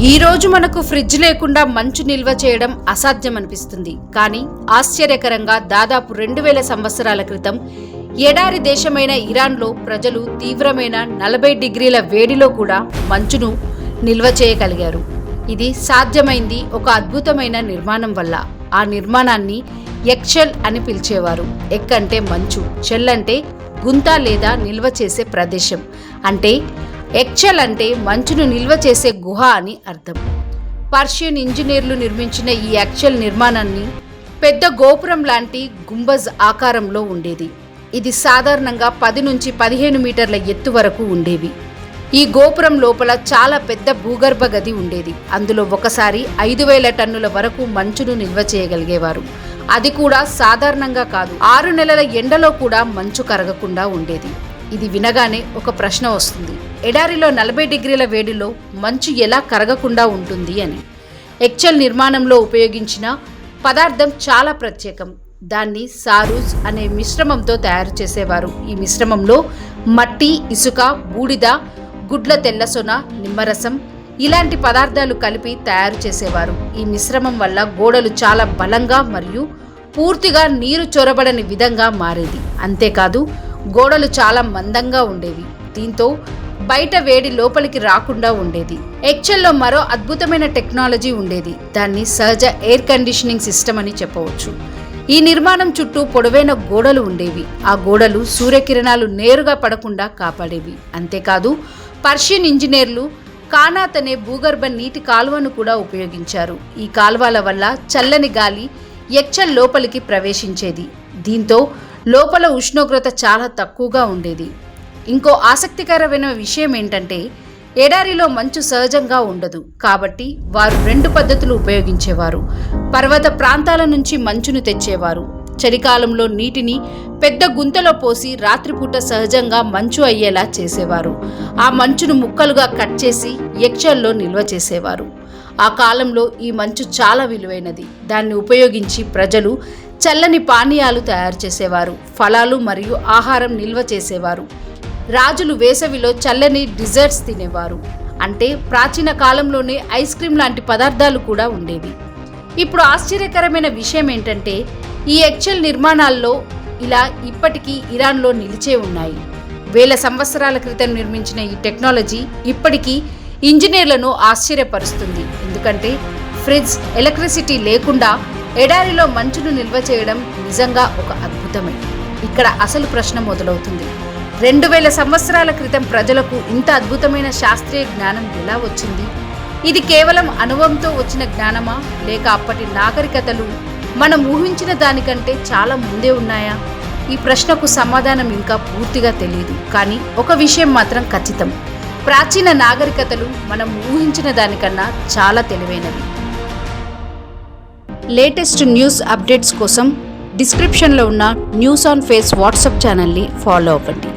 ఈ రోజు మనకు ఫ్రిడ్జ్ లేకుండా మంచు నిల్వ చేయడం అసాధ్యం అనిపిస్తుంది. కానీ ఆశ్చర్యకరంగా దాదాపు 2000 సంవత్సరాల క్రితం ఎడారి దేశమైన ఇరాన్లో ప్రజలు తీవ్రమైన 40 డిగ్రీల వేడిలో కూడా మంచును నిల్వ చేయగలిగారు. ఇది సాధ్యమైంది ఒక అద్భుతమైన నిర్మాణం వల్ల. ఆ నిర్మాణాన్ని ఎక్చెల్ అని పిలిచేవారు. ఎక్ అంటే మంచు, చెల్ అంటే గుంత లేదా నిల్వ చేసే ప్రదేశం. అంటే ఎక్చెల్ అంటే మంచును నిల్వ చేసే గుహ అని అర్థం. పర్షియన్ ఇంజనీర్లు నిర్మించిన ఈ ఎక్చెల్ నిర్మాణాన్ని పెద్ద గోపురం లాంటి గుంబజ్ ఆకారంలో ఉండేది. ఇది సాధారణంగా 10 నుంచి 15 మీటర్ల ఎత్తు వరకు ఉండేవి. ఈ గోపురం లోపల చాలా పెద్ద భూగర్భ గది ఉండేది. అందులో ఒకసారి 5000 టన్నుల వరకు మంచును నిల్వ చేయగలిగేవారు. అది కూడా సాధారణంగా కాదు, 6 నెలల ఎండలో కూడా మంచు కరగకుండా ఉండేది. ఇది వినగానే ఒక ప్రశ్న వస్తుంది, ఎడారిలో 40 డిగ్రీల వేడిలో మంచు ఎలా కరగకుండా ఉంటుంది అని. ఎక్చెల్ నిర్మాణంలో ఉపయోగించిన పదార్థం చాలా ప్రత్యేకం. దాన్ని సారూజ్ అనే మిశ్రమంతో తయారు చేసేవారు. ఈ మిశ్రమంలో మట్టి, ఇసుక, బూడిద, గుడ్ల తెల్లసొన, నిమ్మరసం ఇలాంటి పదార్థాలు కలిపి తయారు చేసేవారు. ఈ మిశ్రమం వల్ల గోడలు చాలా బలంగా మరియు పూర్తిగా నీరు చొరబడని విధంగా మారేది. అంతేకాదు గోడలు చాలా మందంగా ఉండేవి. దీంతో బయట వేడి లోపలికి రాకుండా ఉండేది. ఎక్చెల్లో మరో అద్భుతమైన టెక్నాలజీ ఉండేది. దాన్ని సహజ ఎయిర్ కండిషనింగ్ సిస్టమ్ అని చెప్పవచ్చు. ఈ నిర్మాణం చుట్టూ పొడవైన గోడలు ఉండేవి. ఆ గోడలు సూర్యకిరణాలు నేరుగా పడకుండా కాపాడేవి. అంతేకాదు పర్షియన్ ఇంజనీర్లు కానాత్ అనే భూగర్భ నీటి కాలువను కూడా ఉపయోగించారు. ఈ కాలువల వల్ల చల్లని గాలి ఎక్చెల్ లోపలికి ప్రవేశించేది. దీంతో లోపల ఉష్ణోగ్రత చాలా తక్కువగా ఉండేది. ఇంకో ఆసక్తికరమైన విషయం ఏంటంటే ఎడారిలో మంచు సహజంగా ఉండదు. కాబట్టి వారు 2 పద్ధతులు ఉపయోగించేవారు. పర్వత ప్రాంతాల నుంచి మంచును తెచ్చేవారు. చలికాలంలో నీటిని పెద్ద గుంతలో పోసి రాత్రిపూట సహజంగా మంచు అయ్యేలా చేసేవారు. ఆ మంచును ముక్కలుగా కట్ చేసి ఎక్చెల్లో నిల్వ చేసేవారు. ఆ కాలంలో ఈ మంచు చాలా విలువైనది. దాన్ని ఉపయోగించి ప్రజలు చల్లని పానీయాలు తయారు చేసేవారు. ఫలాలు మరియు ఆహారం నిల్వ చేసేవారు. రాజులు వేసవిలో చల్లని డిజర్ట్స్ తినేవారు. అంటే ప్రాచీన కాలంలోనే ఐస్ క్రీమ్ లాంటి పదార్థాలు కూడా ఉండేవి. ఇప్పుడు ఆశ్చర్యకరమైన విషయం ఏంటంటే ఈ ఎక్చెల్ నిర్మాణాల్లో ఇలా ఇప్పటికీ ఇరాన్లో నిలిచే ఉన్నాయి. 1000 సంవత్సరాల క్రితం నిర్మించిన ఈ టెక్నాలజీ ఇప్పటికీ ఇంజనీర్లను ఆశ్చర్యపరుస్తుంది. ఎందుకంటే ఫ్రిడ్జ్, ఎలక్ట్రిసిటీ లేకుండా ఎడారిలో మంచును నిల్వ చేయడం నిజంగా ఒక అద్భుతమే. ఇక్కడ అసలు ప్రశ్న మొదలవుతుంది, 2000 సంవత్సరాల క్రితం ప్రజలకు ఇంత అద్భుతమైన శాస్త్రీయ జ్ఞానం ఎలా వచ్చింది? ఇది కేవలం అనుభవంతో వచ్చిన జ్ఞానమా, లేక అప్పటి నాగరికతలు మనం ఊహించిన దానికంటే చాలా ముందే ఉన్నాయా? ఈ ప్రశ్నకు సమాధానం ఇంకా పూర్తిగా తెలియదు. కానీ ఒక విషయం మాత్రం ఖచ్చితం, ప్రాచీన నాగరికతలు మనం ఊహించిన దానికన్నా చాలా తెలివైనవి. లేటెస్ట్ న్యూస్ అప్డేట్స్ కోసం డిస్క్రిప్షన్లో ఉన్న న్యూస్ ఆన్ ఫేస్ వాట్సాప్ ఛానల్ని ఫాలో అవ్వండి.